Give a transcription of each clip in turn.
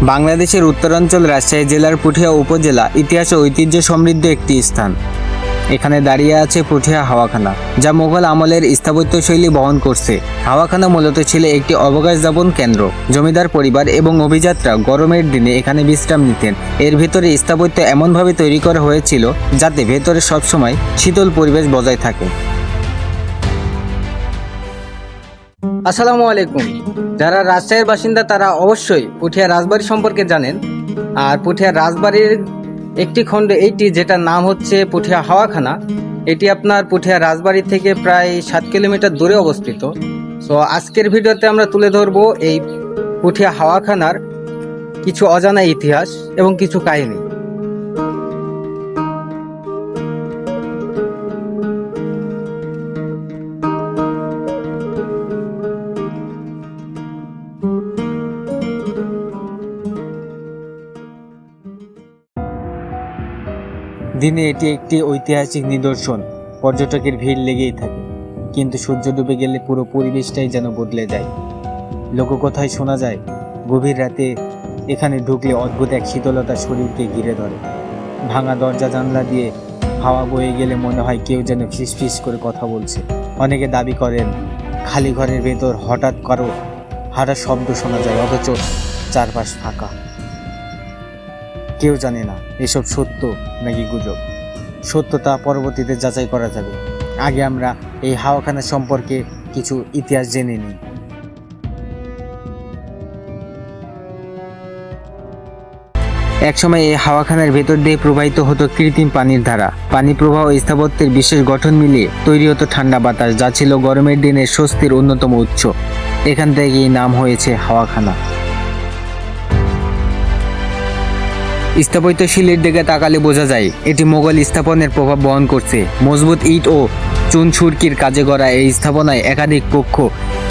বাংলাদেশের উত্তরাঞ্চল রাজশাহী জেলার পুঠিয়া উপজেলা ইতিহাস ও ঐতিহ্য সমৃদ্ধ একটি স্থান। এখানে দাঁড়িয়ে আছে পুঠিয়া হাওয়াখানা, যা মোগল আমলের স্থাপত্যশৈলী বহন করছে। হাওয়াখানা মূলত ছিল একটি অবকাশ যাপন কেন্দ্র। জমিদার পরিবার এবং অভিযাত্রা গরমের দিনে এখানে বিশ্রাম নিতেন। এর ভেতরে স্থাপত্য এমনভাবে তৈরি করা হয়েছিল যাতে ভেতরে সবসময় শীতল পরিবেশ বজায় থাকে। আসসালামু আলাইকুম। যারা রাজশাহীর বাসিন্দা তারা অবশ্যই পুঠিয়া রাজবাড়ি সম্পর্কে জানেন। আর পুঠিয়া রাজবাড়ির একটি খণ্ড এইটি, যেটার নাম হচ্ছে পুঠিয়া হাওয়াখানা। এটি আপনার পুঠিয়া রাজবাড়ি থেকে প্রায় 7 কিলোমিটার দূরে অবস্থিত। সো আজকের ভিডিওতে আমরা তুলে ধরবো এই পুঠিয়া হাওয়াখানার কিছু অজানা ইতিহাস এবং কিছু কাহিনী। দিনে এটি একটি ঐতিহাসিক নিদর্শন। পর্যটকের ভিড় লেগেই থাকে, কিন্তু সূর্য ডুবে গেলে পুরো পরিবেশটাই যেন বদলে যায়। লোককথায় শোনা যায়, গভীর রাতে এখানে ঢুকলে অদ্ভুত এক শীতলতা শরীরকে ঘিরে ধরে। ভাঙা দরজা জানলা দিয়ে হাওয়া বয়ে গেলে মনে হয় কেউ যেন ফিস ফিস করে কথা বলছে। অনেকে দাবি করেন খালি ঘরের ভেতর হঠাৎ কারো হাঁটার শব্দ শোনা যায়, অথচ চারপাশ ফাঁকা। কেউ জানে না এসব সত্য নাকি গুজব। সত্যতা পরবর্তীতে যাচাই করা যাবে। আগে আমরা এই হাওয়াখানা সম্পর্কে কিছু ইতিহাস জেনে নিই। একসময় এই হাওয়াখানার ভেতর দিয়ে প্রবাহিত হতো কৃত্রিম পানির ধারা। পানি প্রবাহ ও স্থাপত্যের বিশেষ গঠন মিলিয়ে তৈরি হতো ঠান্ডা বাতাস, যা ছিল গরমের দিনের স্বস্তির অন্যতম উৎস। এখান থেকেই নাম হয়েছে হাওয়াখানা। স্থাপত্যশৈলীর দিকে তাকালে বোঝা যায় এটি মোগল স্থাপনের প্রভাব বহন করছে। মজবুত ইট ও চুন সুরকির কাজে গড়া এই স্থাপনায় একাধিক কক্ষ,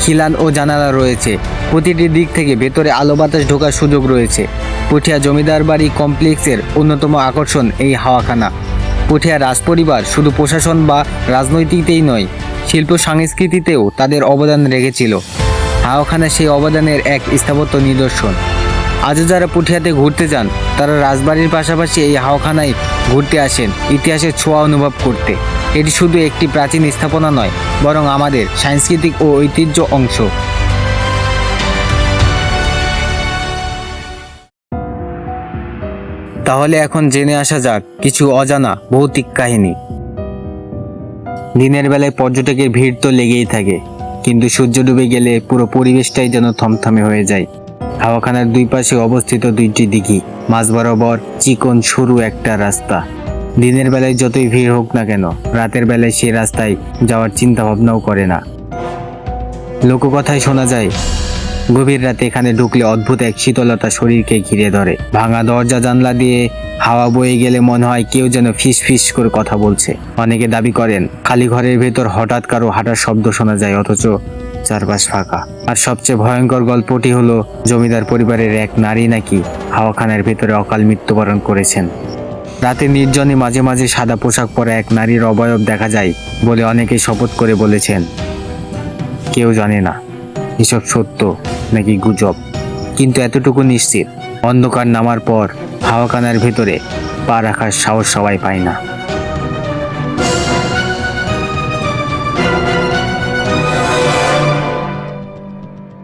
খিলান ও জানালা রয়েছে। প্রতিটি দিক থেকে ভেতরে আলো বাতাস ঢোকার সুযোগ রয়েছে। পুঠিয়া জমিদার বাড়ি কমপ্লেক্সের অন্যতম আকর্ষণ এই হাওয়াখানা। পুঠিয়া রাজপরিবার শুধু প্রশাসন বা রাজনৈতিকতেই নয়, শিল্প সংস্কৃতিতেও তাদের অবদান রেখেছিল। হাওয়াখানা সেই অবদানের এক স্থাপত্য নিদর্শন। আজও যারা পুঠিয়াতে ঘুরতে যান তারা রাজবাড়ির পাশাপাশি এই হাওয়াখানায় ঘুরতে আসেন ইতিহাসের ছোঁয়া অনুভব করতে। এটি শুধু একটি প্রাচীন স্থাপনা নয়, বরং আমাদের সাংস্কৃতিক ও ঐতিহ্য অংশ। তাহলে এখন জেনে আসা যাক কিছু অজানা ভৌতিক কাহিনী। দিনের বেলায় পর্যটকের ভিড় তো লেগেই থাকে, কিন্তু সূর্য ডুবে গেলে পুরো পরিবেশটাই যেন থমথমে হয়ে যায়। হাওয়াখানার দুই পাশে অবস্থিত দুইটি দিঘি, মাঝ বরাবর চিকন সরু একটা রাস্তা। দিনের বেলায় যতই ভিড় হোক না কেন, রাতের বেলায় সে রাস্তায় যাওয়ার চিন্তা ভাবনাও করে না। লোককথায় শোনা যায়, গভীর রাতে এখানে ঢুকলে অদ্ভুত এক শীতলতা শরীরকে ঘিরে ধরে। ভাঙা দরজা জানলা দিয়ে হাওয়া বয়ে গেলে মনে হয় কেউ যেন ফিস ফিস করে কথা বলছে। অনেকে দাবি করেন খালি ঘরের ভেতর হঠাৎ কারো হাঁটার শব্দ শোনা যায়, অথচ চারপাশ ফাঁকা। আর সবচেয়ে ভয়ঙ্কর গল্পটি হলো, জমিদার পরিবারের এক নারী নাকি হাওয়াখানার ভেতরে অকাল মৃত্যুবরণ করেছেন। রাতে নির্জনে মাঝে মাঝে সাদা পোশাক পরা এক নারীর অবয়ব দেখা যায় বলে অনেকে শপথ করে বলেছেন। কেউ জানে না এসব সত্য নাকি গুজব, কিন্তু এতটুকু নিশ্চিত, অন্ধকার নামার পর হাওয়াখানার ভেতরে পা রাখার সাহস সবাই পায় না।